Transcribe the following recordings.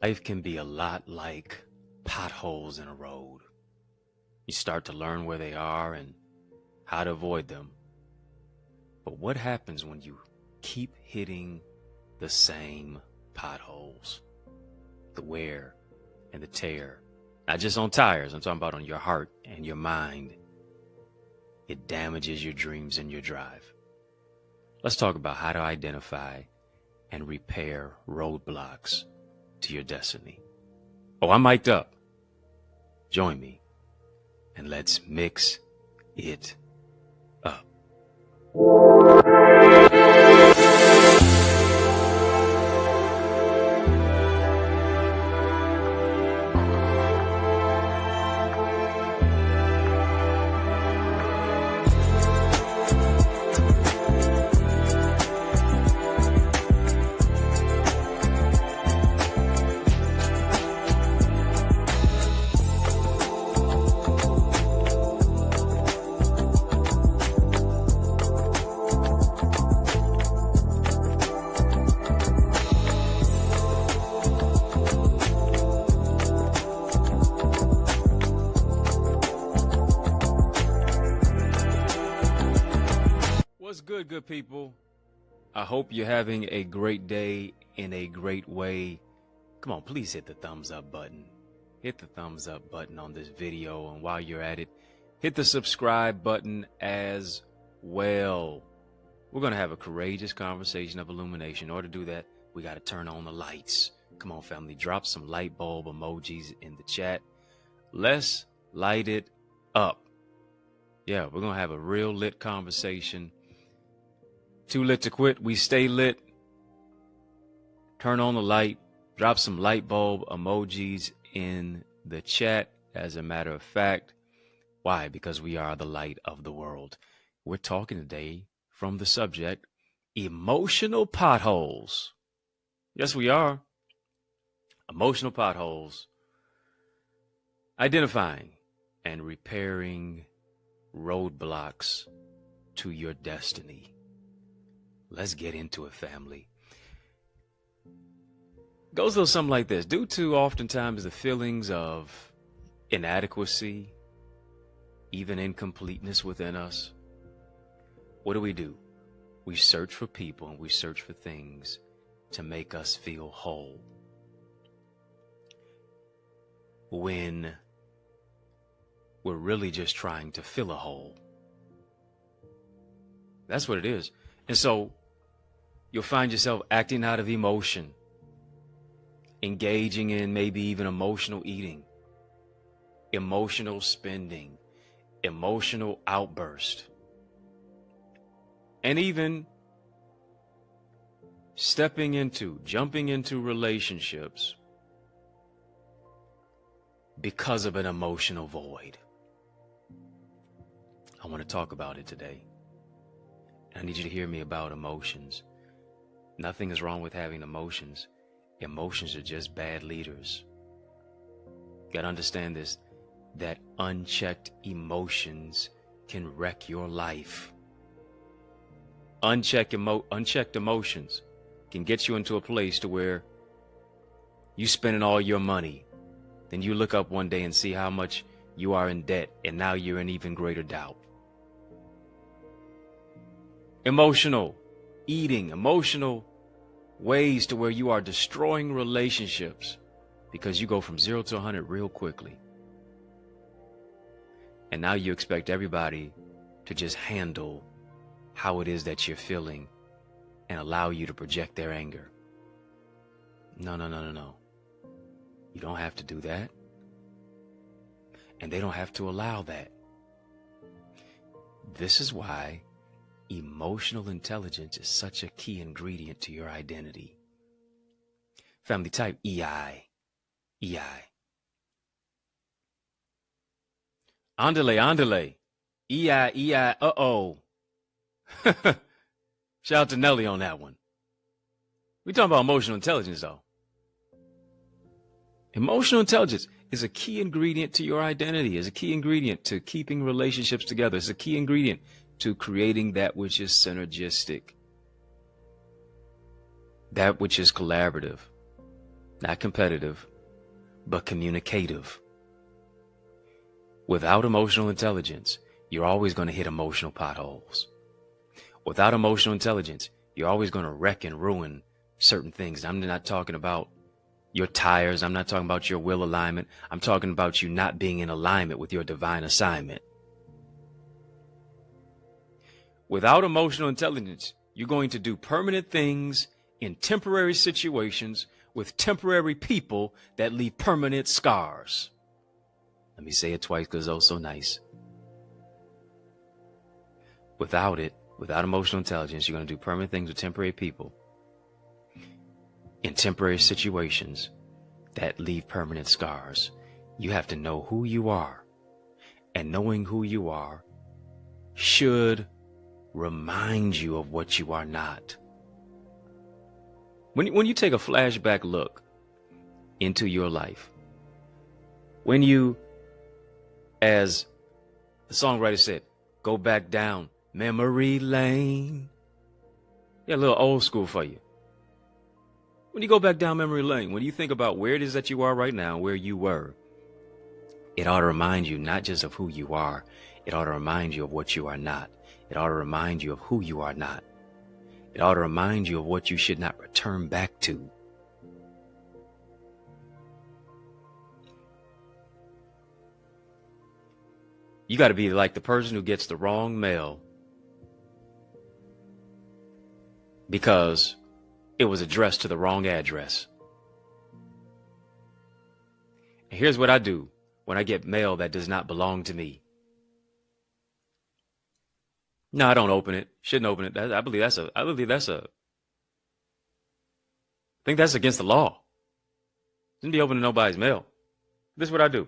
Life can be a lot like potholes in a road. You start to learn where they are and how to avoid them. But what happens when you keep hitting the same potholes? The wear and the tear. Not just on tires, I'm talking about on your heart and your mind. It damages your dreams and your drive. Let's talk about how to identify and repair roadblocks to your destiny. Oh, I'm mic'd up. Join me and let's mix it up. What's good people? I hope you're having a great day in a great way. Come on, please hit the thumbs up button. Hit the thumbs up button on this video, and while you're at it, hit the subscribe button as well. We're going to have a courageous conversation of illumination. In order to do that, we got to turn on the lights. Come on, family, drop some light bulb emojis in the chat. Let's light it up. Yeah, we're going to have a real lit conversation. Too lit to quit. We stay lit. Turn on the light. Drop some light bulb emojis in the chat. As a matter of fact, why? Because we are the light of the world. We're talking today from the subject, emotional potholes. Yes, we are. Emotional potholes. Identifying and repairing roadblocks to your destiny. Let's get into it, family. Goes a little something like this. Due to oftentimes the feelings of inadequacy, even incompleteness within us, what do? We search for people and we search for things to make us feel whole. When we're really just trying to fill a hole. That's what it is. And so you'll find yourself acting out of emotion, engaging in maybe even emotional eating, emotional spending, emotional outburst, and even jumping into relationships because of an emotional void. I want to talk about it today. I need you to hear me about emotions. Nothing is wrong with having emotions. Emotions are just bad leaders. You gotta understand this, that unchecked emotions can wreck your life. Unchecked emotions can get you into a place to where you spending all your money. Then you look up one day and see how much you are in debt, and now you're in even greater doubt. Emotional eating, emotional ways to where you are destroying relationships because you go from 0 to 100 real quickly. And now you expect everybody to just handle how it is that you're feeling and allow you to project their anger. No. You don't have to do that. And they don't have to allow that. This is why emotional intelligence is such a key ingredient to your identity. Family, type EI. Andale. EI, uh-oh. Shout out to Nelly on that one. We're talking about emotional intelligence, though. Emotional intelligence is a key ingredient to your identity, is a key ingredient to keeping relationships together. It's a key ingredient to creating that which is synergistic, that which is collaborative. not competitive, but communicative. Without emotional intelligence, you're always going to hit emotional potholes. Without emotional intelligence, you're always going to wreck and ruin certain things. I'm not talking about your tires. I'm not talking about your will alignment. I'm talking about you not being in alignment with your divine assignment. Without emotional intelligence, you're going to do permanent things in temporary situations with temporary people that leave permanent scars. Let me say it twice because it's oh so nice. Without emotional intelligence, you're going to do permanent things with temporary people in temporary situations that leave permanent scars. You have to know who you are, and knowing who you are should remind you of what you are not. When you take a flashback look into your life, when you, as the songwriter said, go back down memory lane. Yeah, a little old school for you. When you go back down memory lane, when you think about where it is that you are right now, where you were, it ought to remind you not just of who you are, it ought to remind you of what you are not. It ought to remind you of who you are not. It ought to remind you of what you should not return back to. You got to be like the person who gets the wrong mail because it was addressed to the wrong address. And here's what I do when I get mail that does not belong to me. No, I don't open it. Shouldn't open it. I think that's against the law. Shouldn't be opening nobody's mail. This is what I do.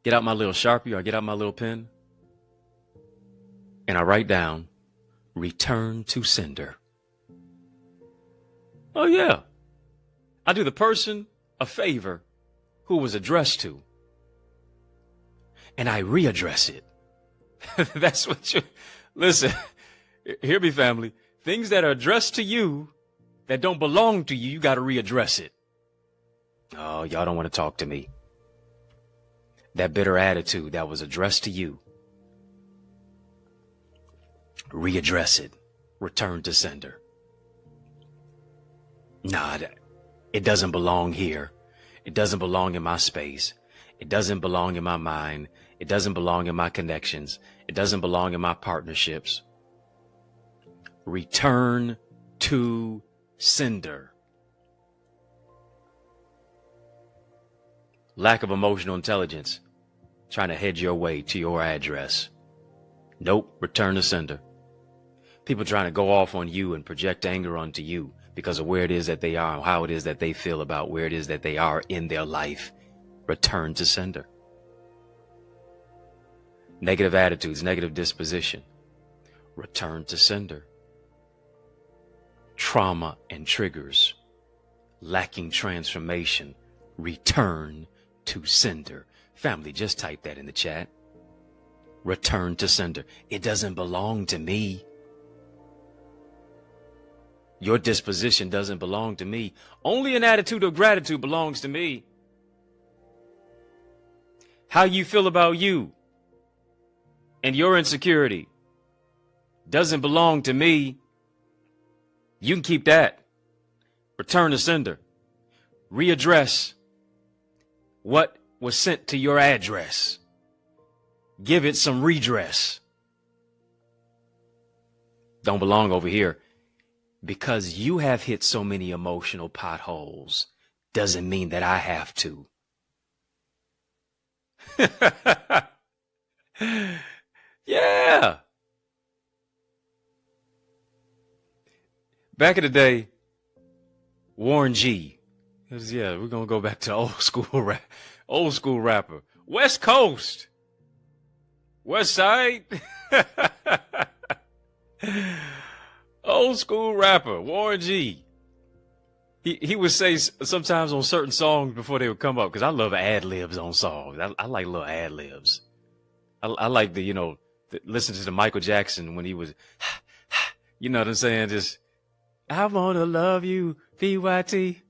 Get out my little Sharpie, or I get out my little pen, and I write down, return to sender. Oh yeah. I do the person a favor who was addressed to, and I readdress it. That's what you, listen, hear me, family. Things that are addressed to you that don't belong to you, you got to readdress it. Oh, y'all don't want to talk to me. That bitter attitude that was addressed to you, readdress it. Return to sender. Nah, it doesn't belong here. It doesn't belong in my space. It doesn't belong in my mind. It doesn't belong in my connections. It doesn't belong in my partnerships. Return to sender. Lack of emotional intelligence, trying to head your way to your address. Nope, return to sender. People trying to go off on you and project anger onto you because of where it is that they are and how it is that they feel about where it is that they are in their life. Return to sender. Negative attitudes, negative disposition. Return to sender. Trauma and triggers. Lacking transformation. Return to sender. Family, just type that in the chat. Return to sender. It doesn't belong to me. Your disposition doesn't belong to me. Only an attitude of gratitude belongs to me. How you feel about you and your insecurity doesn't belong to me. You can keep that. Return to sender. Readdress what was sent to your address. Give it some redress. Don't belong over here. Because you have hit so many emotional potholes doesn't mean that I have to. Yeah. Back in the day, Warren G. Yeah, we're going to go back to old school rapper. West Coast. West Side. Old school rapper, Warren G. He would say sometimes on certain songs before they would come up, because I love ad-libs on songs. I like little ad-libs. I like listen to the Michael Jackson when he was, you know what I'm saying? Just, I want to love you PYT.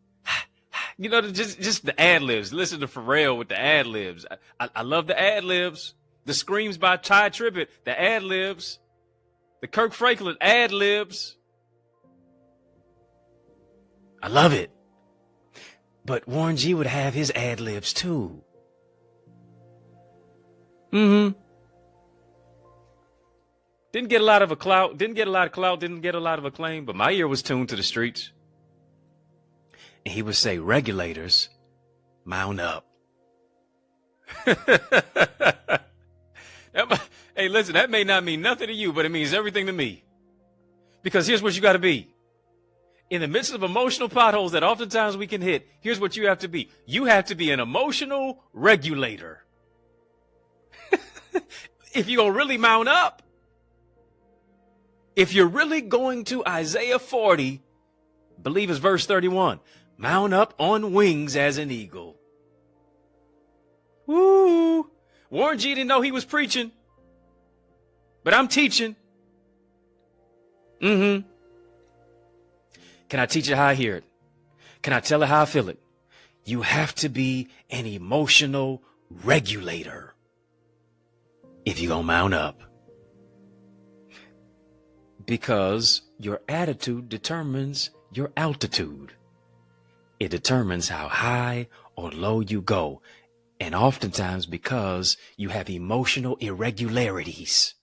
You know, just the ad libs. Listen to Pharrell with the ad libs. I love the ad libs. The screams by Ty Tribbett, the ad libs. The Kirk Franklin ad libs. I love it. But Warren G would have his ad libs too. Didn't get a lot of clout, didn't get a lot of acclaim, but my ear was tuned to the streets. And he would say, regulators, mount up. Hey, listen, that may not mean nothing to you, but it means everything to me. Because here's what you got to be. In the midst of emotional potholes that oftentimes we can hit, here's what you have to be. You have to be an emotional regulator. If you're going to really mount up, if you're really going to Isaiah 40, believe it's verse 31, mount up on wings as an eagle. Woo! Warren G didn't know he was preaching, but I'm teaching. Can I teach it how I hear it? Can I tell it how I feel it? You have to be an emotional regulator if you're going to mount up. Because your attitude determines your altitude. It determines how high or low you go. And oftentimes because you have emotional irregularities.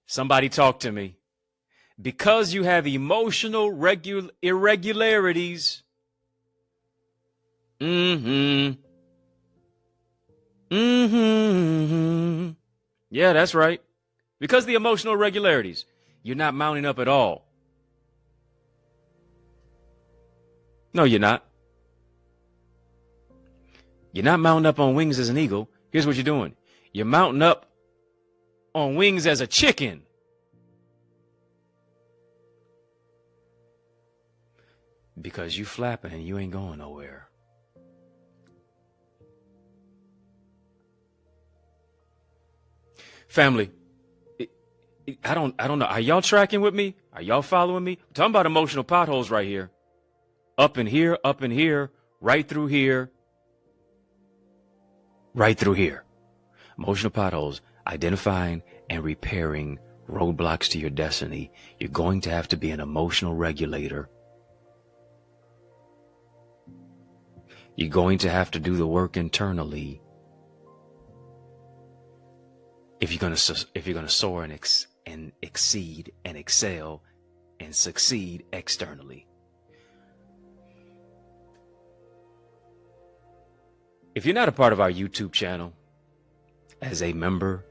Somebody talk to me. Because you have emotional irregularities. Yeah, that's right. Because the emotional irregularities, you're not mounting up at all. No, you're not. You're not mounting up on wings as an eagle. Here's what you're doing. You're mounting up on wings as a chicken. Because you flapping and you ain't going nowhere. Family, I don't know. Are y'all tracking with me? Are y'all following me? I'm talking about emotional potholes right here. Up in here, right through here, right through here. Emotional potholes, identifying and repairing roadblocks to your destiny. You're going to have to be an emotional regulator. You're going to have to do the work internally. If you're going to soar and exceed and excel and succeed externally. If you're not a part of our YouTube channel, as a member,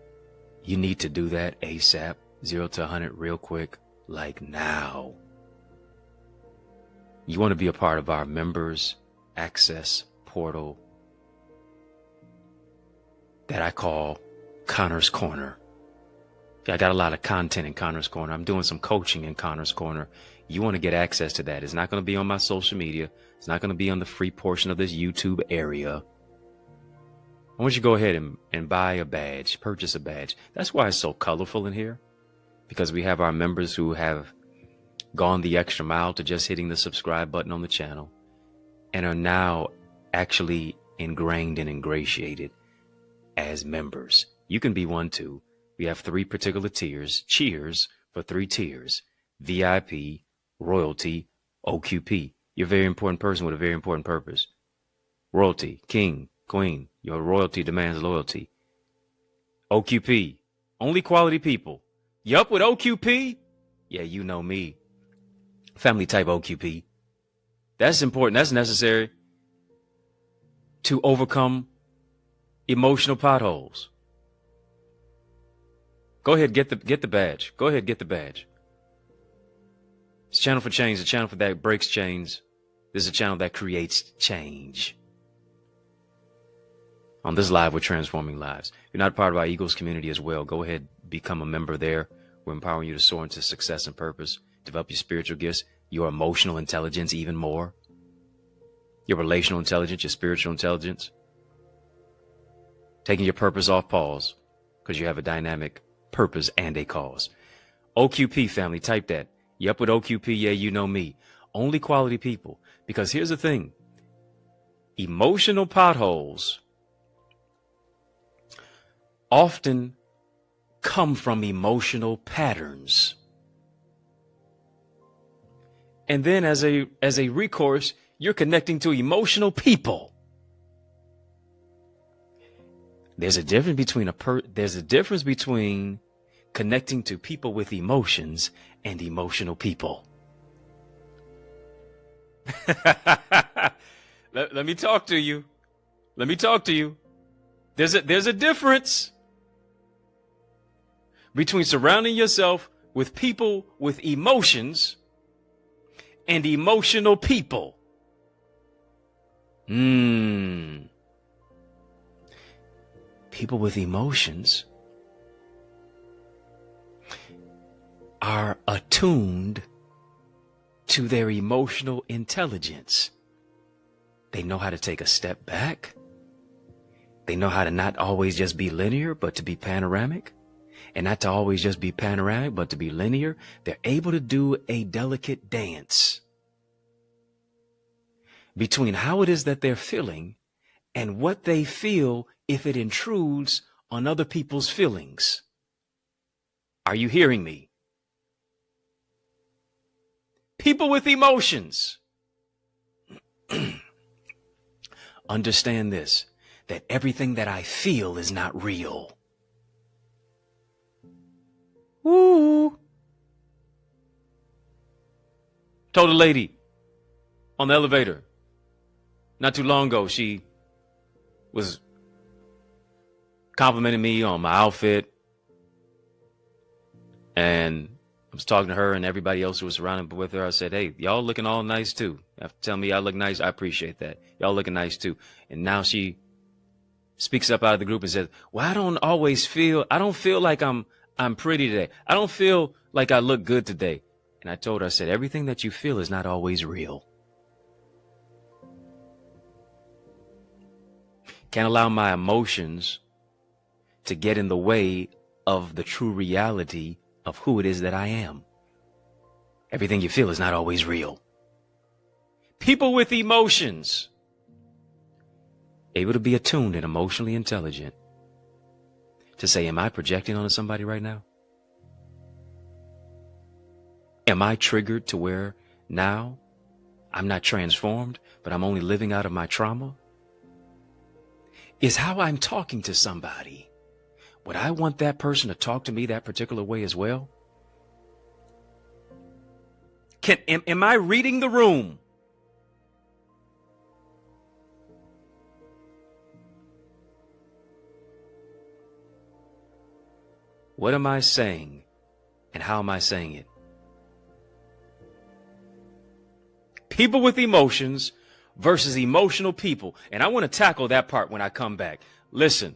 you need to do that ASAP, 0 to 100 real quick, like now. You want to be a part of our members access portal that I call Connor's Corner. I got a lot of content in Connor's Corner. I'm doing some coaching in Connor's Corner. You want to get access to that. It's not going to be on my social media. It's not going to be on the free portion of this YouTube area. I want you to go ahead and buy a badge, purchase a badge. That's why it's so colorful in here, because we have our members who have gone the extra mile to just hitting the subscribe button on the channel and are now actually ingrained and ingratiated as members. You can be one too. We have 3 particular tiers. Cheers for 3 tiers. VIP, royalty, OQP. You're a very important person with a very important purpose. Royalty, king, queen. Your royalty demands loyalty. OQP, only quality people. You up with OQP? Yeah, you know me. Family type OQP. That's important. That's necessary to overcome emotional potholes. Go ahead, get the badge. Go ahead, get the badge. It's a channel for change, a channel for that breaks chains. This is a channel that creates change. On this live, we're transforming lives. If you're not part of our Eagles community as well, go ahead, become a member there. We're empowering you to soar into success and purpose, develop your spiritual gifts, your emotional intelligence even more, your relational intelligence, your spiritual intelligence, taking your purpose off pause because you have a dynamic purpose and a cause. OQP family, type that. Yep, with OQP, yeah, you know me. Only quality people. Because here's the thing. Emotional potholes often come from emotional patterns. And then as a recourse, you're connecting to emotional people. There's a difference between connecting to people with emotions and emotional people. Let me talk to you. Let me talk to you. There's a difference between surrounding yourself with people with emotions and emotional people. People with emotions are attuned to their emotional intelligence. They know how to take a step back. They know how to not always just be linear, but to be panoramic. And not to always just be panoramic, but to be linear. They're able to do a delicate dance between how it is that they're feeling and what they feel if it intrudes on other people's feelings. Are you hearing me? People with emotions understand this, that everything that I feel is not real. Woo! Told a lady on the elevator not too long ago, she was complimenting me on my outfit, and I was talking to her and everybody else who was surrounded with her. I said, hey, y'all looking all nice too. After telling me I look nice, I appreciate that. Y'all looking nice too. And now she speaks up out of the group and says, well, I don't feel like I'm pretty today. I don't feel like I look good today. And I told her, I said, everything that you feel is not always real. Can't allow my emotions to get in the way of the true reality of who it is that I am. Everything you feel is not always real. People with emotions, able to be attuned and emotionally intelligent to say, am I projecting onto somebody right now? Am I triggered to where now I'm not transformed, but I'm only living out of my trauma? Is how I'm talking to somebody, would I want that person to talk to me that particular way as well? Am I reading the room? What am I saying and how am I saying it? People with emotions versus emotional people. And I want to tackle that part when I come back. Listen,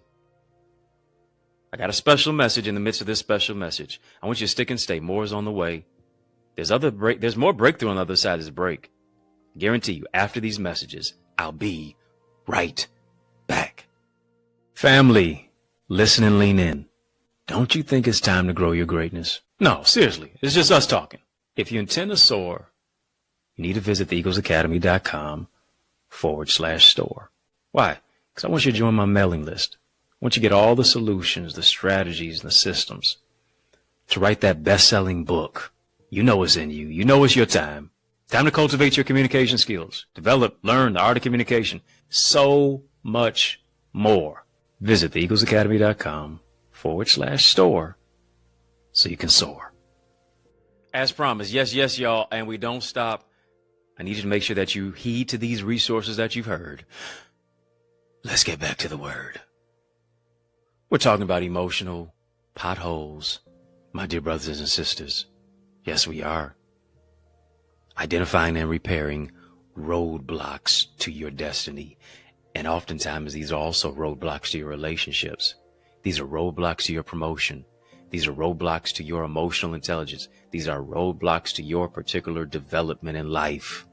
I got a special message in the midst of this special message. I want you to stick and stay. More is on the way. There's more breakthrough on the other side of this break. Guarantee you, after these messages, I'll be right back. Family, listen and lean in. Don't you think it's time to grow your greatness? No, seriously, it's just us talking. If you intend to soar, you need to visit theeaglesacademy.com/store. Why? Because I want you to join my mailing list. I want you to get all the solutions, the strategies, and the systems to write that best-selling book. You know it's in you. You know it's your time. Time to cultivate your communication skills. Develop, learn the art of communication. So much more. Visit theeaglesacademy.com/store so you can soar. As promised, yes, y'all, and we don't stop. I need you to make sure that you heed to these resources that you've heard. Let's get back to the word. We're talking about emotional potholes, my dear brothers and sisters. Yes, we are. Identifying and repairing roadblocks to your destiny. And oftentimes these are also roadblocks to your relationships. These are roadblocks to your promotion. These are roadblocks to your emotional intelligence. These are roadblocks to your particular development in life.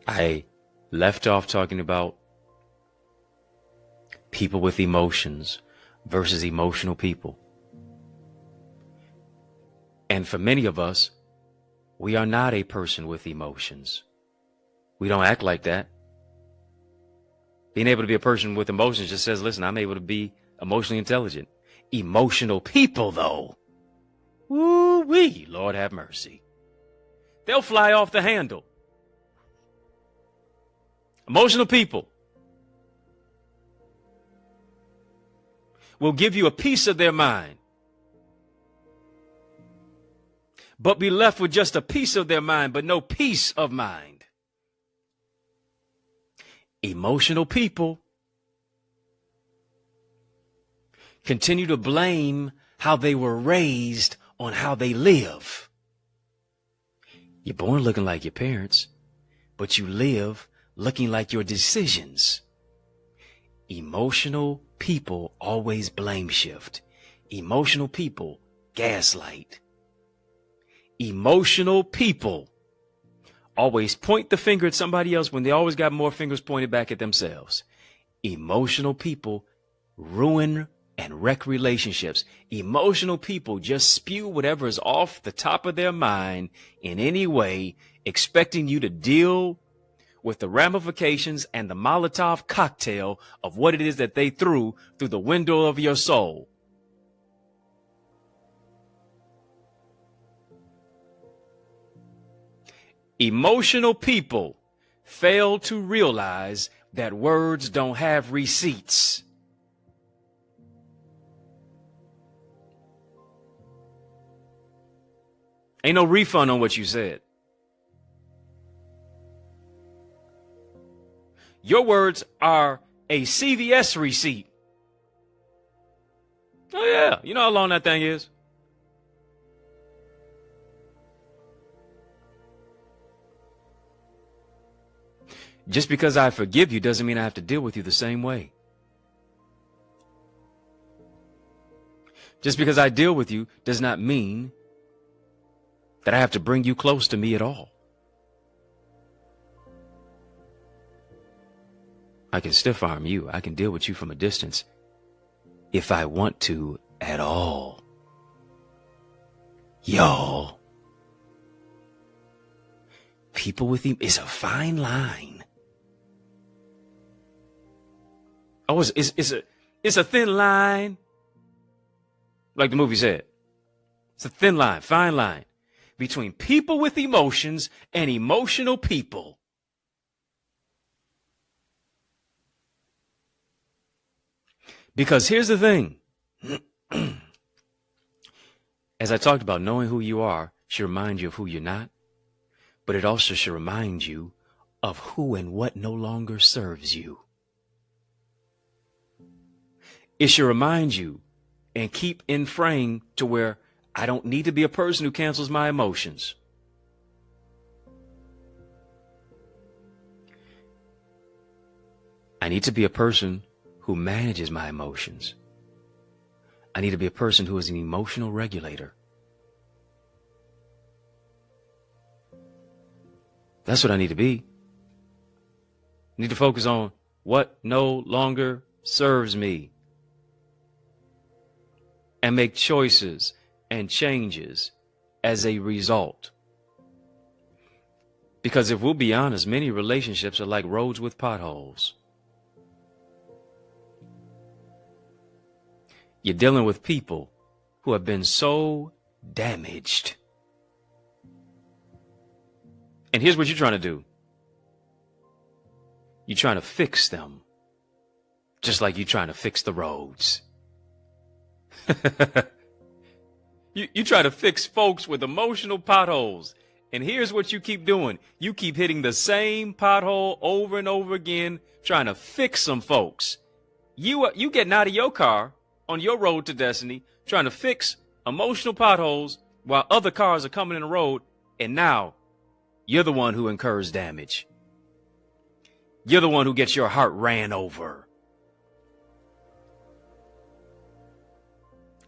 I left off talking about people with emotions versus emotional people. And for many of us, we are not a person with emotions. We don't act like that. Being able to be a person with emotions just says, listen, I'm able to be emotionally intelligent. Emotional people, though, woo-wee, Lord have mercy. They'll fly off the handle. Emotional people will give you a piece of their mind, but be left with just a piece of their mind, but no peace of mind. Emotional people continue to blame how they were raised on how they live. You're born looking like your parents, but you live looking like your decisions. Emotional people always blame shift. Emotional people gaslight. Emotional people always point the finger at somebody else when they always got more fingers pointed back at themselves. Emotional people ruin and wreck relationships. Emotional people just spew whatever is off the top of their mind in any way, expecting you to deal with the ramifications and the Molotov cocktail of what it is that they threw through the window of your soul. Emotional people fail to realize that words don't have receipts. Ain't no refund on what you said. Your words are a CVS receipt. Oh yeah, you know how long that thing is? Just because I forgive you doesn't mean I have to deal with you the same way. Just because I deal with you does not mean that I have to bring you close to me at all. I can stiff arm you. I can deal with you from a distance if I want to at all. Y'all. People with him is a fine line. Oh, it's a thin line. Like the movie said. It's a thin line, fine line between people with emotions and emotional people. Because here's the thing. As I talked about, knowing who you are should remind you of who you're not, but it also should remind you of who and what no longer serves you. It should remind you and keep in frame to where I don't need to be a person who cancels my emotions. I need to be a person who manages my emotions. I need to be a person who is an emotional regulator. That's what I need to be. I need to focus on what no longer serves me and make choices and changes as a result. Because if we'll be honest, many relationships are like roads with potholes. You're dealing with people who have been so damaged. And here's what you're trying to do. You're trying to fix them, just like you're trying to fix the roads. You try to fix folks with emotional potholes. And here's what you keep doing. You keep hitting the same pothole over and over again, trying to fix some folks. You getting out of your car on your road to destiny, trying to fix emotional potholes while other cars are coming in the road. And now you're the one who incurs damage. You're the one who gets your heart ran over.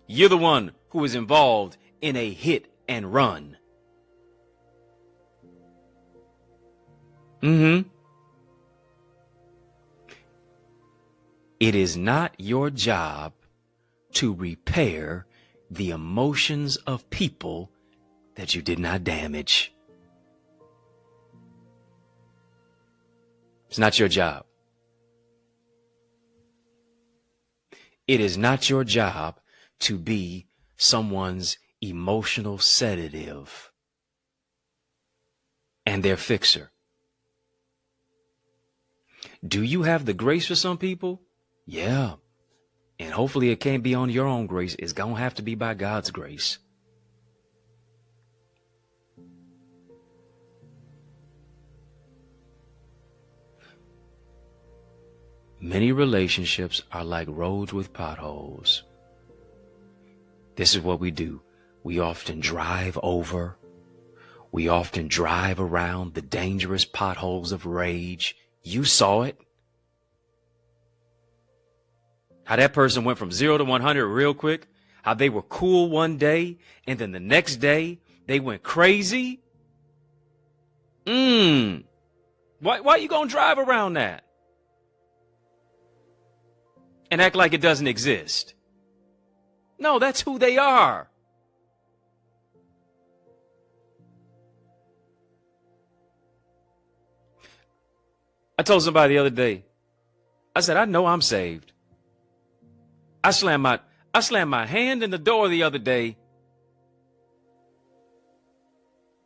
You're the one who is involved in a hit and run. It is not your job to repair the emotions of people that you did not damage. It's not your job. It is not your job to be someone's emotional sedative and their fixer. Do you have the grace for some people? Yeah. And hopefully it can't be on your own grace. It's going to have to be by God's grace. Many relationships are like roads with potholes. This is what we do. We often drive over. We often drive around the dangerous potholes of rage. You saw it. How that person went from 0 to 100 real quick. How they were cool one day and then the next day they went crazy. Why you gonna drive around that? And act like it doesn't exist. No, that's who they are. I told somebody the other day, I said, I know I'm saved. I slammed my hand in the door the other day.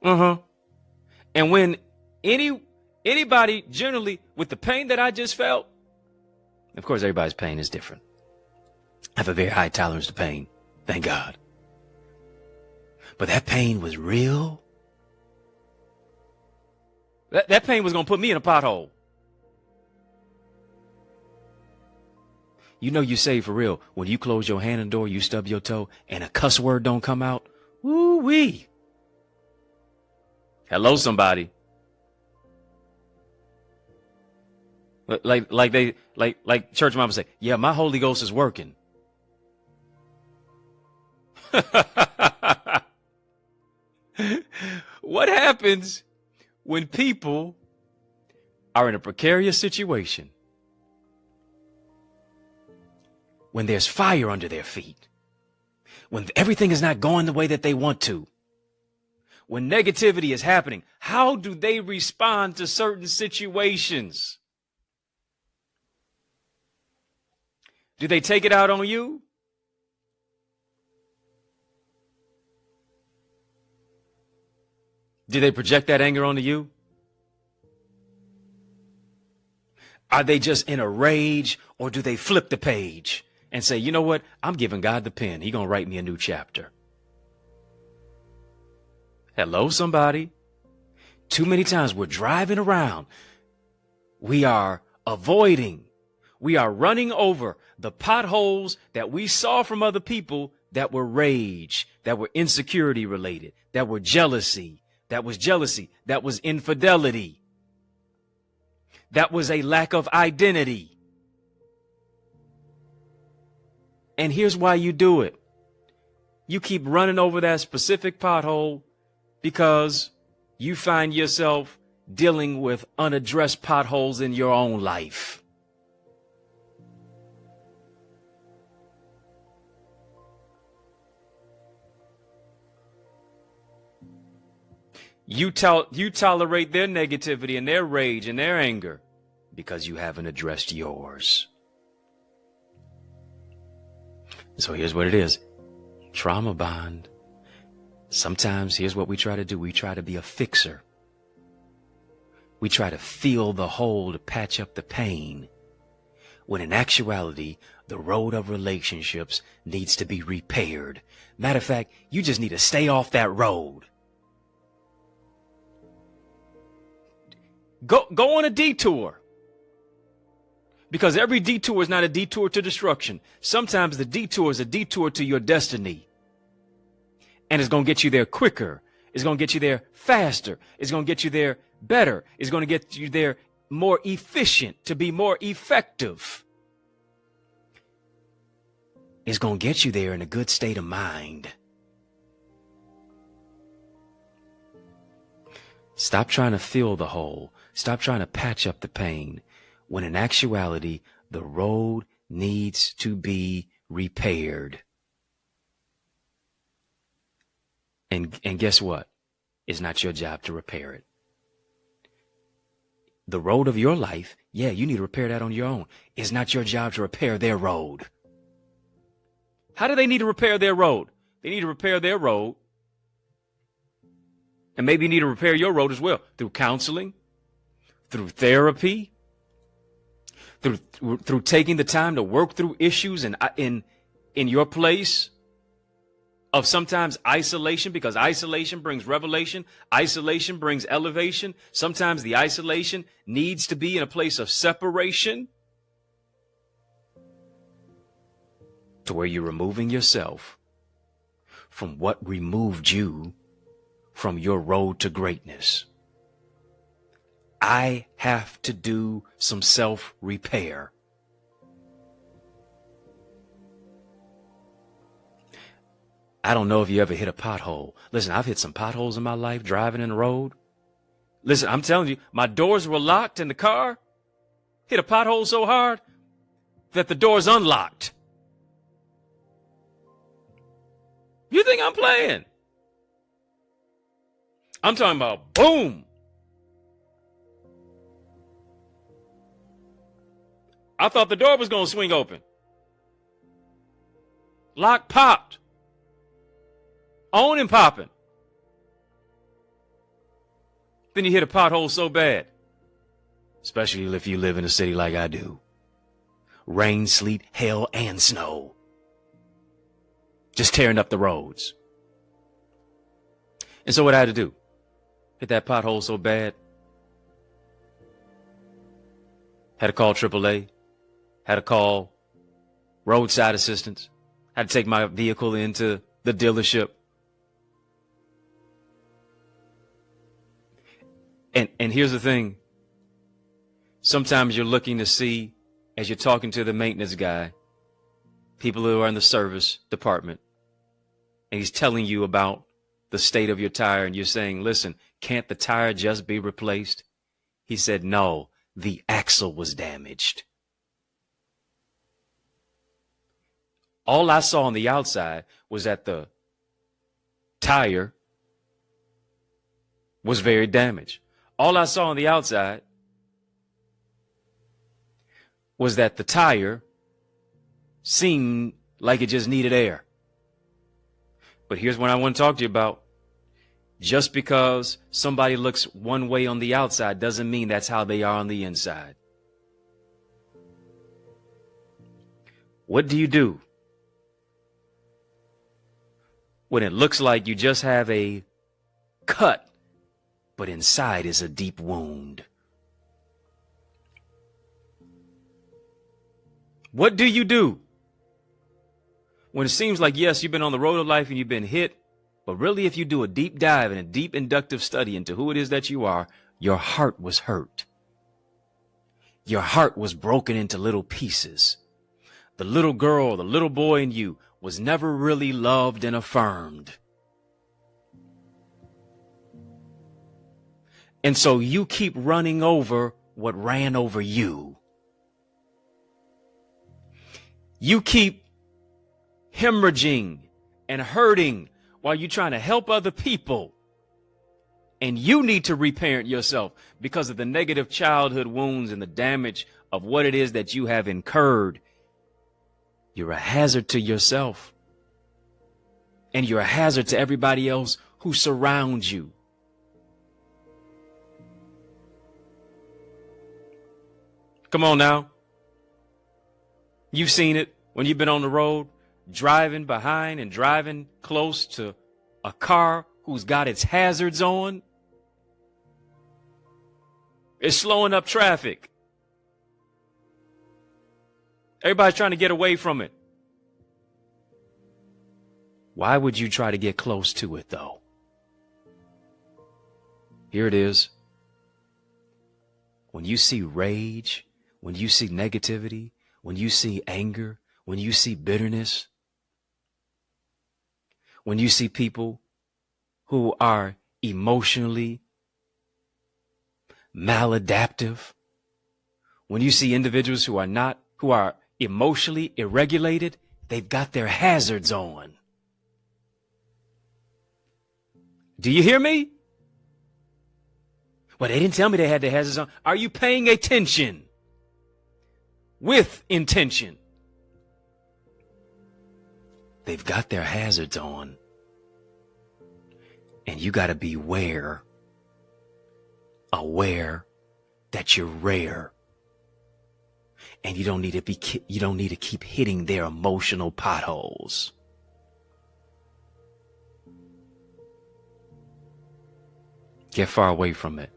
And when anybody generally with the pain that I just felt, of course, everybody's pain is different. I have a very high tolerance to pain. Thank God. But that pain was real. That pain was going to put me in a pothole. You know you saved for real when you close your hand in the door, you stub your toe, and a cuss word don't come out. Woo-wee. Hello, somebody. Like church mama say, yeah, my Holy Ghost is working. What happens when people are in a precarious situation? When there's fire under their feet, when everything is not going the way that they want to, when negativity is happening, how do they respond to certain situations? Do they take it out on you? Do they project that anger onto you? Are they just in a rage, or do they flip the page and say, you know what? I'm giving God the pen. He's going to write me a new chapter. Hello, somebody. Too many times we're driving around. We are avoiding. We are running over the potholes that we saw from other people that were rage, that were insecurity related, that were jealousy, that was infidelity, that was a lack of identity. And here's why you do it. You keep running over that specific pothole because you find yourself dealing with unaddressed potholes in your own life. You tolerate their negativity and their rage and their anger because you haven't addressed yours. So here's what it is. Trauma bond. Sometimes here's what we try to do. We try to be a fixer. We try to fill the hole to patch up the pain. When in actuality, the road of relationships needs to be repaired. Matter of fact, you just need to stay off that road. Go on a detour. Because every detour is not a detour to destruction. Sometimes the detour is a detour to your destiny. And it's going to get you there quicker. It's going to get you there faster. It's going to get you there better. It's going to get you there more efficient, to be more effective. It's going to get you there in a good state of mind. Stop trying to fill the hole. Stop trying to patch up the pain, when in actuality, the road needs to be repaired. And guess what? It's not your job to repair it. The road of your life, yeah, you need to repair that on your own. It's not your job to repair their road. How do they need to repair their road? They need to repair their road. And maybe you need to repair your road as well through counseling, through therapy, through taking the time to work through issues in your place of sometimes isolation, because isolation brings revelation. Isolation brings elevation. Sometimes the isolation needs to be in a place of separation to where you're removing yourself from what removed you from your road to greatness. I have to do some self-repair. I don't know if you ever hit a pothole. Listen, I've hit some potholes in my life driving in the road. Listen, I'm telling you, my doors were locked in the car. Hit a pothole so hard that the doors unlocked. You think I'm playing? I'm talking about boom. I thought the door was going to swing open. Lock popped. On and popping. Then you hit a pothole so bad. Especially if you live in a city like I do. Rain, sleet, hail, and snow. Just tearing up the roads. And so what I had to do? Hit that pothole so bad. Had to call AAA. Had to call roadside assistance. Had to take my vehicle into the dealership. And here's the thing. Sometimes you're looking to see, as you're talking to the maintenance guy, people who are in the service department, and he's telling you about the state of your tire, and you're saying, listen, can't the tire just be replaced? He said, no, the axle was damaged. All I saw on the outside was that the tire was very damaged. All I saw on the outside was that the tire seemed like it just needed air. But here's what I want to talk to you about. Just because somebody looks one way on the outside doesn't mean that's how they are on the inside. What do you do when it looks like you just have a cut, but inside is a deep wound? What do you do when it seems like, yes, you've been on the road of life and you've been hit, but really if you do a deep dive and a deep inductive study into who it is that you are, your heart was hurt. Your heart was broken into little pieces. The little girl, the little boy in you was never really loved and affirmed. And so you keep running over what ran over you. You keep hemorrhaging and hurting while you're trying to help other people. And you need to reparent yourself because of the negative childhood wounds and the damage of what it is that you have incurred. You're a hazard to yourself. And you're a hazard to everybody else who surrounds you. Come on now. You've seen it when you've been on the road, driving behind and driving close to a car who's got its hazards on. It's slowing up traffic. Everybody's trying to get away from it. Why would you try to get close to it, though? Here it is. When you see rage, when you see negativity, when you see anger, when you see bitterness, when you see people who are emotionally maladaptive, when you see individuals who are emotionally irregulated, they've got their hazards on. Do you hear me? Well, they didn't tell me they had their hazards on. Are you paying attention? With intention. They've got their hazards on. And you got to be aware that you're rare. And you don't need to keep hitting their emotional potholes. Get far away from it.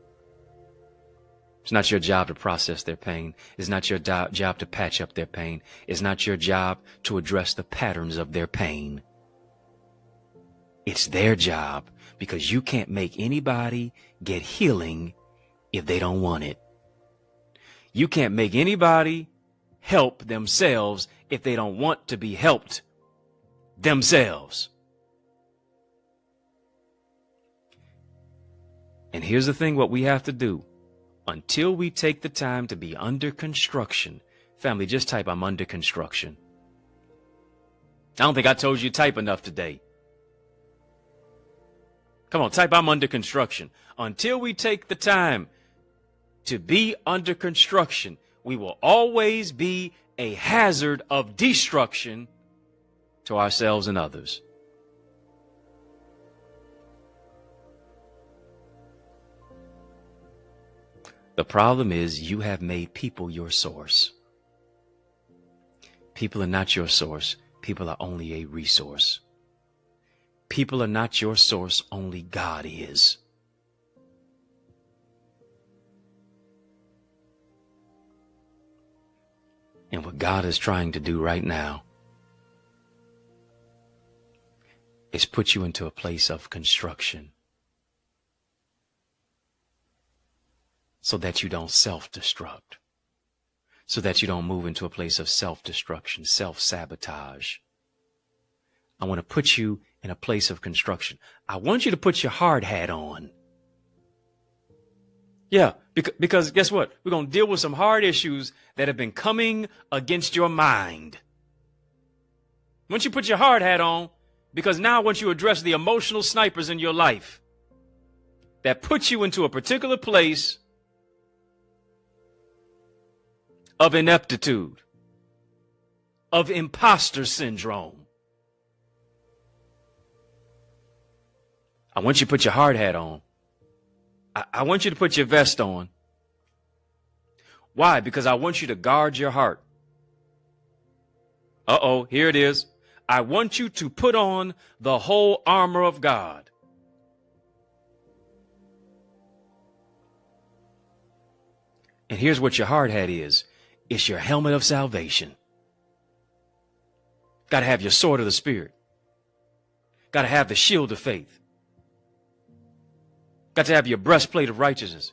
It's not your job to process their pain. It's not your job to patch up their pain. It's not your job to address the patterns of their pain. It's their job, because you can't make anybody get healing if they don't want it. You can't make anybody help themselves if they don't want to be helped themselves. And here's the thing, what we have to do. Until we take the time to be under construction. Family, just type, I'm under construction. I don't think I told you to type enough today. Come on, type, I'm under construction. Until we take the time to be under construction, we will always be a hazard of destruction to ourselves and others. The problem is you have made people your source. People are not your source. People are only a resource. People are not your source. Only God is. And what God is trying to do right now is put you into a place of construction, so that you don't self-destruct, so that you don't move into a place of self-destruction, self-sabotage. I want to put you in a place of construction. I want you to put your hard hat on. Yeah, because guess what? We're going to deal with some hard issues that have been coming against your mind. Once you put your hard hat on, because now I want you to address the emotional snipers in your life that put you into a particular place of ineptitude, of imposter syndrome. I want you to put your hard hat on. I want you to put your vest on. Why? Because I want you to guard your heart. Uh-oh, here it is. I want you to put on the whole armor of God. And here's what your hard hat is. It's your helmet of salvation. Got to have your sword of the Spirit. Got to have the shield of faith. Got to have your breastplate of righteousness.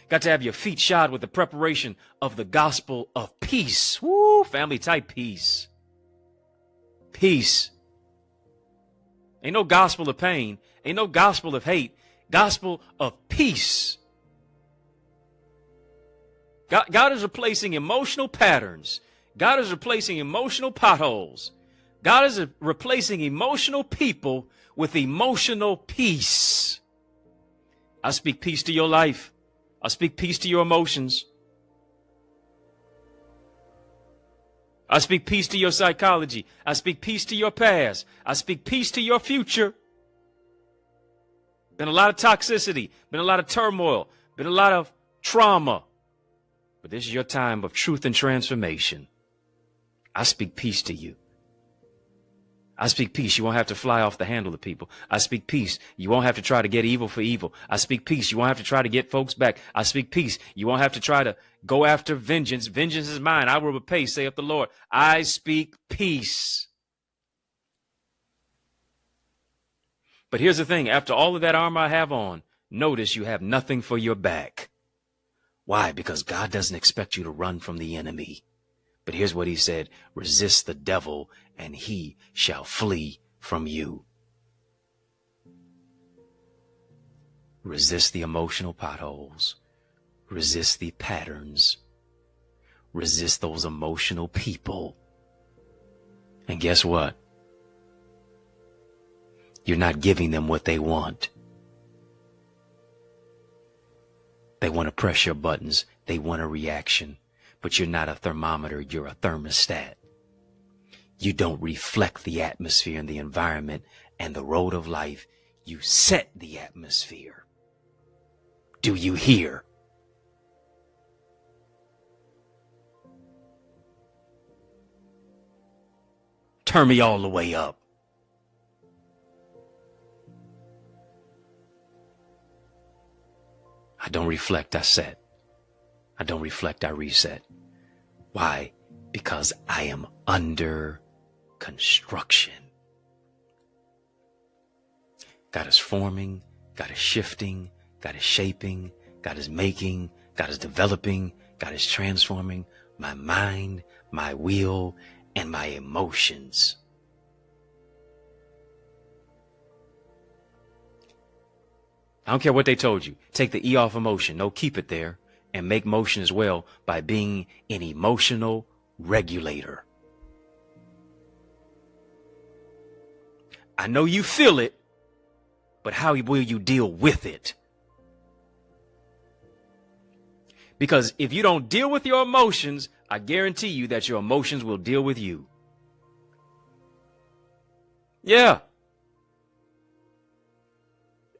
Got to have your feet shod with the preparation of the gospel of peace. Woo, family, type peace. Peace. Ain't no gospel of pain. Ain't no gospel of hate. Gospel of peace. God is replacing emotional patterns. God is replacing emotional potholes. God is replacing emotional people with emotional peace. I speak peace to your life. I speak peace to your emotions. I speak peace to your psychology. I speak peace to your past. I speak peace to your future. Been a lot of toxicity. Been a lot of turmoil. Been a lot of trauma. But this is your time of truth and transformation. I speak peace to you. I speak peace. You won't have to fly off the handle of people. I speak peace. You won't have to try to get evil for evil. I speak peace. You won't have to try to get folks back. I speak peace. You won't have to try to go after vengeance. Vengeance is mine. I will repay, saith the Lord. I speak peace. But here's the thing. After all of that armor I have on, notice you have nothing for your back. Why? Because God doesn't expect you to run from the enemy. But here's what he said. Resist the devil and he shall flee from you. Resist the emotional potholes. Resist the patterns. Resist those emotional people. And guess what? You're not giving them what they want. They want to press your buttons. They want a reaction. But you're not a thermometer. You're a thermostat. You don't reflect the atmosphere and the environment and the road of life. You set the atmosphere. Do you hear? Turn me all the way up. I don't reflect, I set. I don't reflect, I reset. Why? Because I am under construction. God is forming, God is shifting, God is shaping, God is making, God is developing, God is transforming my mind, my will, and my emotions. I don't care what they told you. Take the E off emotion. No, keep it there and make motion as well by being an emotional regulator. I know you feel it, but how will you deal with it? Because if you don't deal with your emotions, I guarantee you that your emotions will deal with you. Yeah.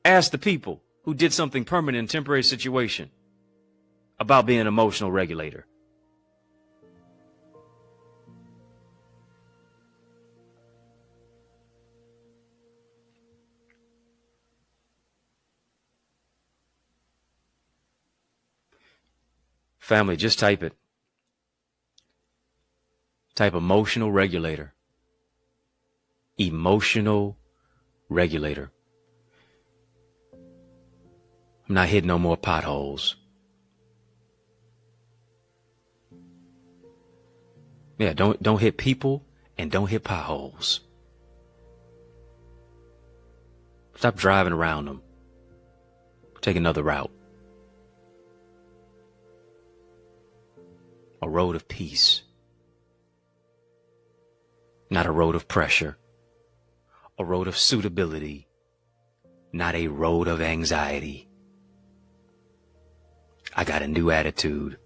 Ask the people who did something permanent in a temporary situation about being an emotional regulator. Family, just type it. Type emotional regulator. Emotional regulator. I'm not hitting no more potholes. Yeah, don't hit people and don't hit potholes. Stop driving around them. Take another route. A road of peace. Not a road of pressure. A road of suitability. Not a road of anxiety. I got a new attitude.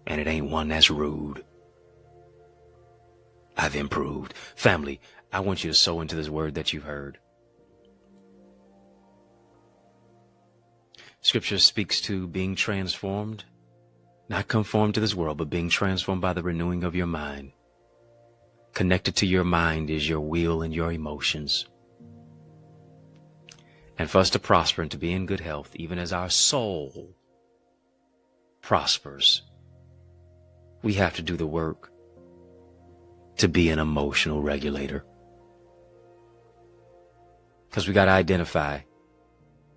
And it ain't one that's rude. I've improved. Family, I want you to sow into this word that you've heard. Scripture speaks to being transformed, not conformed to this world, but being transformed by the renewing of your mind. Connected to your mind is your will and your emotions. And for us to prosper and to be in good health, even as our soul prospers, we have to do the work to be an emotional regulator. Because we got to identify.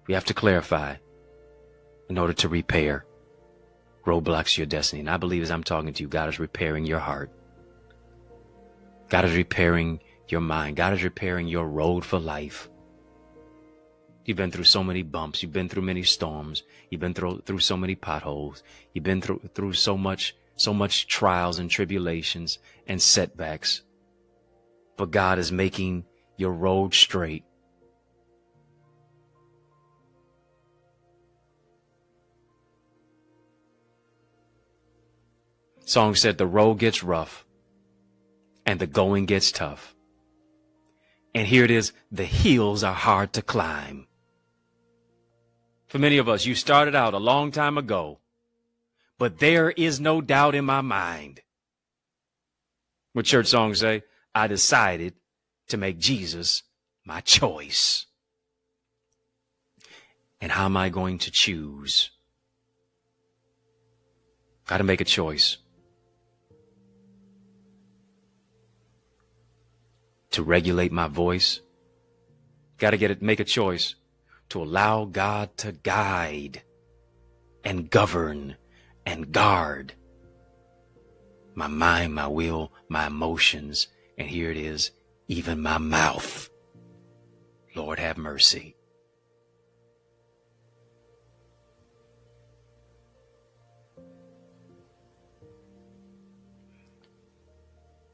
We have to clarify in order to repair roadblocks to your destiny. And I believe as I'm talking to you, God is repairing your heart. God is repairing your mind. God is repairing your road for life. You've been through so many bumps. You've been through many storms. You've been through so many potholes. You've been through so much trials and tribulations and setbacks. But God is making your road straight. Song said the road gets rough and the going gets tough. And here it is, the hills are hard to climb. For many of us, you started out a long time ago, but there is no doubt in my mind. What church songs say? I decided to make Jesus my choice. And how am I going to choose? Got to make a choice. To regulate my voice. Got to make a choice to allow God to guide and govern and guard my mind, my will, my emotions, and here it is, even my mouth. Lord have mercy.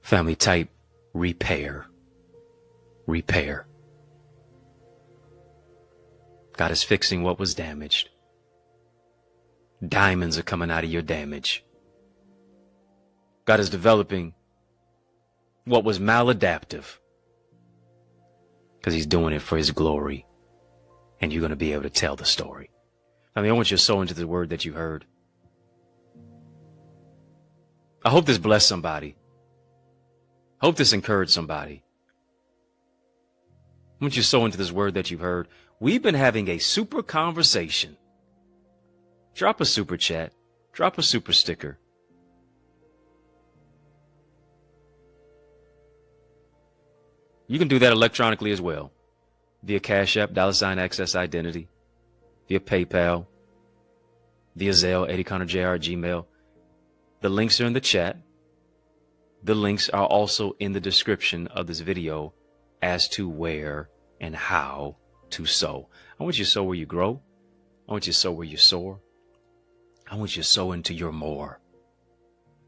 Family, type repair. Repair. God is fixing what was damaged. Diamonds are coming out of your damage. God is developing what was maladaptive, because he's doing it for his glory. And you're going to be able to tell the story. I want you to sow into the word that you heard. I hope this blessed somebody. I hope this encouraged somebody. I want you to sow into this word that you've heard. We've been having a super conversation. Drop a super chat. Drop a super sticker. You can do that electronically as well. Via Cash App, $Access Identity. Via PayPal. Via Zelle, EddieConnorJr, Gmail. The links are in the chat. The links are also in the description of this video as to where and how to sow. I want you to sow where you grow. I want you to sow where you soar. I want you to sow into your more.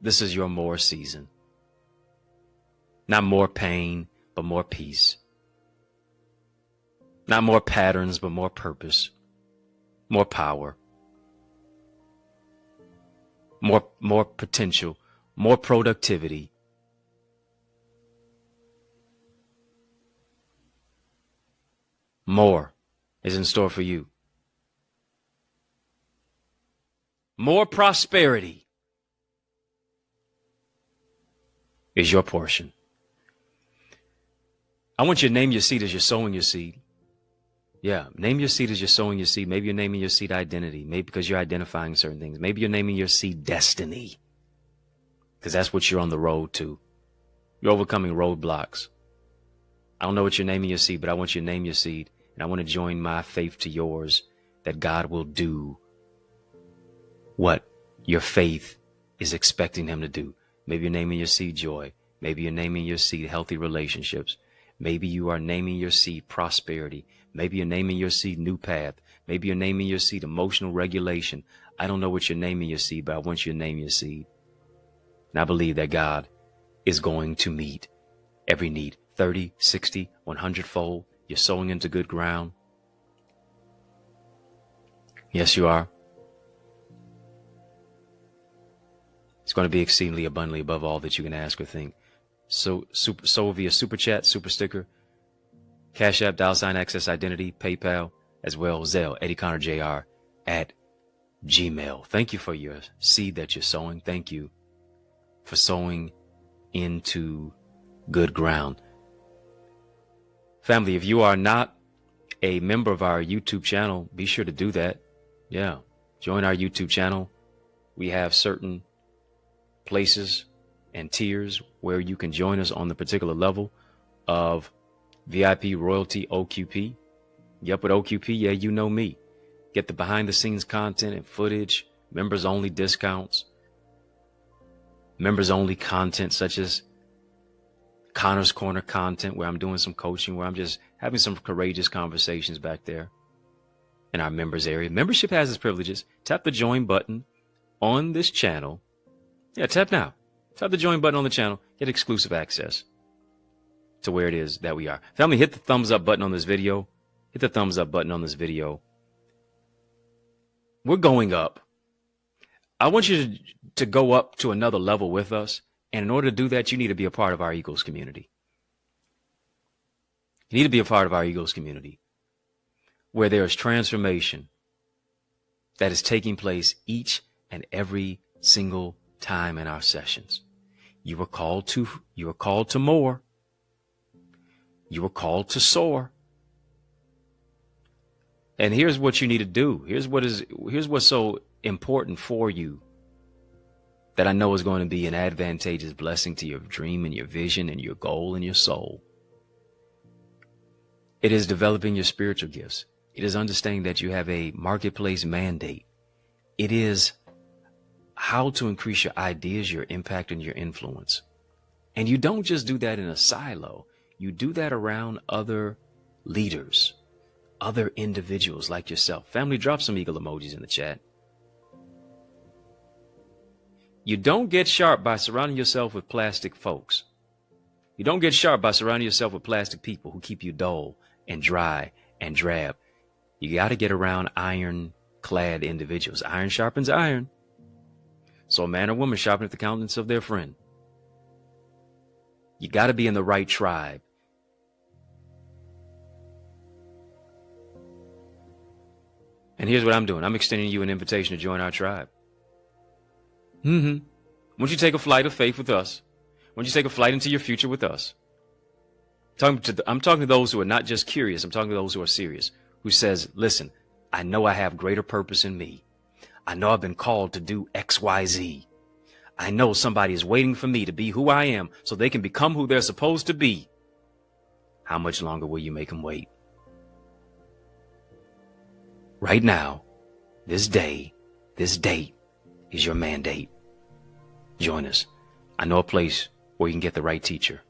This is your more season. Not more pain, but more peace. Not more patterns, but more purpose. More power. More potential. More productivity. More is in store for you. More prosperity is your portion. I want you to name your seed as you're sowing your seed. Yeah, name your seed as you're sowing your seed. Maybe you're naming your seed identity. Maybe because you're identifying certain things. Maybe you're naming your seed destiny, because that's what you're on the road to. You're overcoming roadblocks. I don't know what you're naming your seed, but I want you to name your seed. And I want to join my faith to yours that God will do what your faith is expecting him to do. Maybe you're naming your seed joy. Maybe you're naming your seed healthy relationships. Maybe you are naming your seed prosperity. Maybe you're naming your seed new path. Maybe you're naming your seed emotional regulation. I don't know what you're naming your seed, but I want you to name your seed. And I believe that God is going to meet every need. 30, 60, 100-fold. You're sowing into good ground. Yes, you are. It's going to be exceedingly abundantly above all that you can ask or think. So via super chat, super sticker, Cash App, $Access Identity, PayPal, as well as Zelle, EddieConnorJr at Gmail. Thank you for your seed that you're sowing. Thank you for sowing into good ground. Family, if you are not a member of our YouTube channel, be sure to do that. Yeah, join our YouTube channel. We have certain places and tiers where you can join us on the particular level of VIP, royalty, OQP. Yep, with OQP, yeah, you know me. Get the behind the scenes content and footage, members only discounts, members only content such as Connor's Corner content, where I'm doing some coaching, where I'm just having some courageous conversations back there in our members area. Membership has its privileges. Tap the join button on this channel. Yeah, tap now. Tap the join button on the channel. Get exclusive access to where it is that we are. Family, hit the thumbs up button on this video. Hit the thumbs up button on this video. We're going up. I want you to go up to another level with us. And in order to do that, you need to be a part of our Eagles community. You need to be a part of our Eagles community where there is transformation that is taking place each and every single time in our sessions. You were called to more. You were called to soar. And here's what you need to do. Here's what's so important for you that I know is going to be an advantageous blessing to your dream and your vision and your goal and your soul. It is developing your spiritual gifts. It is understanding that you have a marketplace mandate. It is how to increase your ideas, your impact, and your influence. And you don't just do that in a silo. You do that around other leaders, other individuals like yourself. Family, drop some eagle emojis in the chat. You don't get sharp by surrounding yourself with plastic folks. You don't get sharp by surrounding yourself with plastic people who keep you dull and dry and drab. You got to get around iron-clad individuals. Iron sharpens iron. So a man or woman sharpeneth the countenance of their friend. You got to be in the right tribe. And here's what I'm doing. I'm extending you an invitation to join our tribe. Won't you take a flight of faith with us? Won't you take a flight into your future with us? I'm talking to those who are not just curious. I'm talking to those who are serious, who says, listen, I know I have greater purpose in me. I know I've been called to do X, Y, Z. I know somebody is waiting for me to be who I am so they can become who they're supposed to be. How much longer will you make them wait? Right now, this day, this date is your mandate. Join us. I know a place where you can get the right teacher.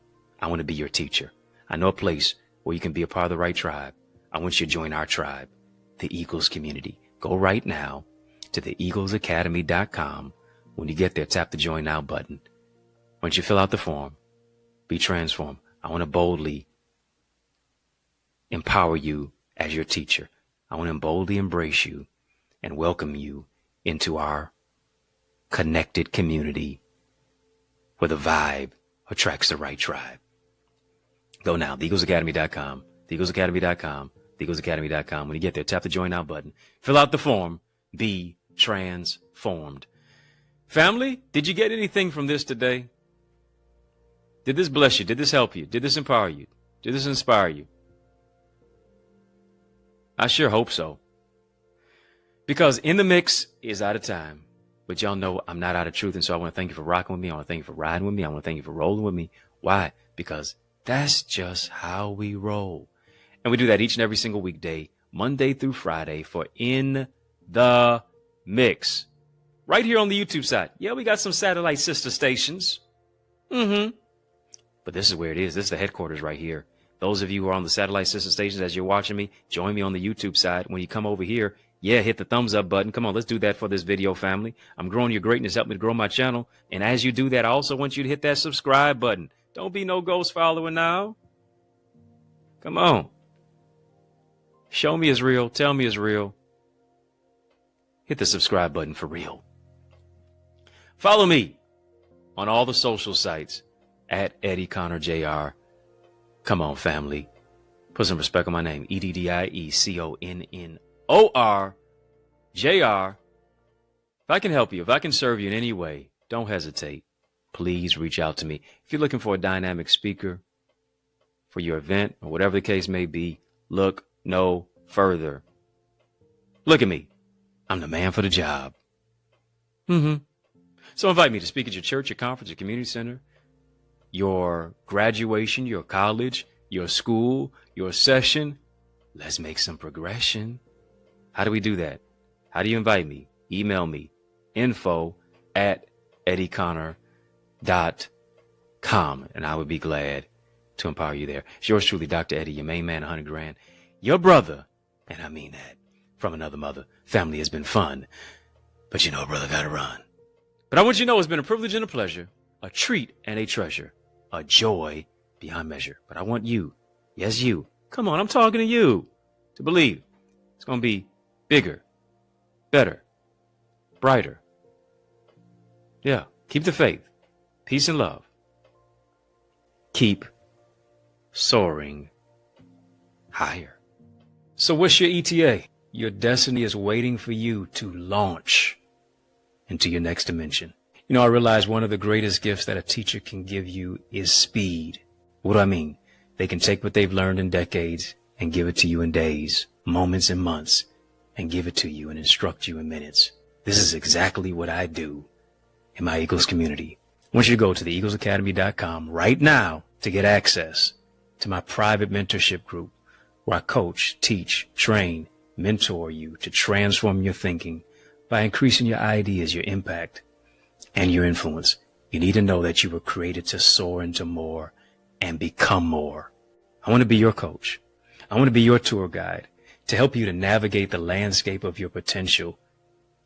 I want to be your teacher. I know a place where you can be a part of the right tribe. I want you to join our tribe, the Eagles community. Go right now to theeaglesacademy.com. When you get there, tap the Join Now button. Once you fill out the form, be transformed. I want to boldly empower you as your teacher. I want to boldly embrace you and welcome you into our connected community where the vibe attracts the right tribe. Go now, theeaglesacademy.com, theeaglesacademy.com, theeaglesacademy.com. When you get there, tap the Join Now button. Fill out the form. Be transformed. Family, did you get anything from this today? Did this bless you? Did this help you? Did this empower you? Did this inspire you? I sure hope so. Because In the Mix is out of time. But y'all know I'm not out of truth. And so I want to thank you for rocking with me. I want to thank you for riding with me. I want to thank you for rolling with me. Why? Because that's just how we roll. And we do that each and every single weekday, Monday through Friday, for In the Mix. Right here on the YouTube side. Yeah, we got some satellite sister stations. But this is where it is. This is the headquarters right here. Those of you who are on the satellite sister stations, as you're watching me, join me on the YouTube side. When you come over here, yeah, hit the thumbs up button. Come on, let's do that for this video, family. I'm growing your greatness. Help me to grow my channel. And as you do that, I also want you to hit that subscribe button. Don't be no ghost follower now. Come on. Show me is real. Tell me is real. Hit the subscribe button for real. Follow me on all the social sites at EddieConnorJr. Come on, family. Put some respect on my name. EddieConnorJr. If I can help you, if I can serve you in any way, don't hesitate. Please reach out to me. If you're looking for a dynamic speaker for your event or whatever the case may be, look no further. Look at me. I'm the man for the job. So invite me to speak at your church, your conference, your community center, your graduation, your college, your school, your session. Let's make some progression. How do we do that? How do you invite me? Email me, info@EddieConnor.com, and I would be glad to empower you there. It's yours truly, Dr. Eddie, your main man, 100 grand. Your brother, and I mean that, from another mother. Family has been fun, but you know, brother gotta run. But I want you to know it's been a privilege and a pleasure, a treat and a treasure, a joy beyond measure. But I want you, yes, you, come on, I'm talking to you, to believe it's going to be bigger, better, brighter. Yeah, keep the faith, peace and love. Keep soaring higher. So what's your ETA? Your destiny is waiting for you to launch into your next dimension. You know, I realize one of the greatest gifts that a teacher can give you is speed. What do I mean? They can take what they've learned in decades and give it to you in days, moments, and months, and give it to you and instruct you in minutes. This is exactly what I do in my Eagles community. I want you to go to theeaglesacademy.com right now to get access to my private mentorship group where I coach, teach, train, mentor you to transform your thinking by increasing your ideas, your impact, and your influence. You need to know that you were created to soar into more and become more. I want to be your coach. I want to be your tour guide to help you to navigate the landscape of your potential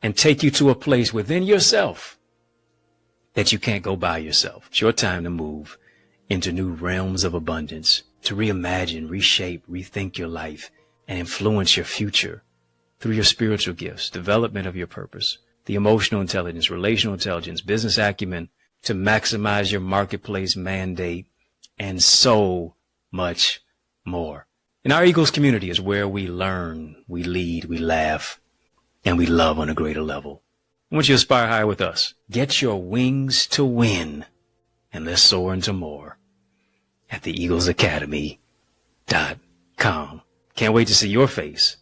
and take you to a place within yourself that you can't go by yourself. It's your time to move into new realms of abundance, to reimagine, reshape, rethink your life, and influence your future through your spiritual gifts, development of your purpose, the emotional intelligence, relational intelligence, business acumen to maximize your marketplace mandate, and so much more. And our Eagles community is where we learn, we lead, we laugh, and we love on a greater level. I want you to aspire higher with us. Get your wings to win, and let's soar into more at theeaglesacademy.com. Can't wait to see your face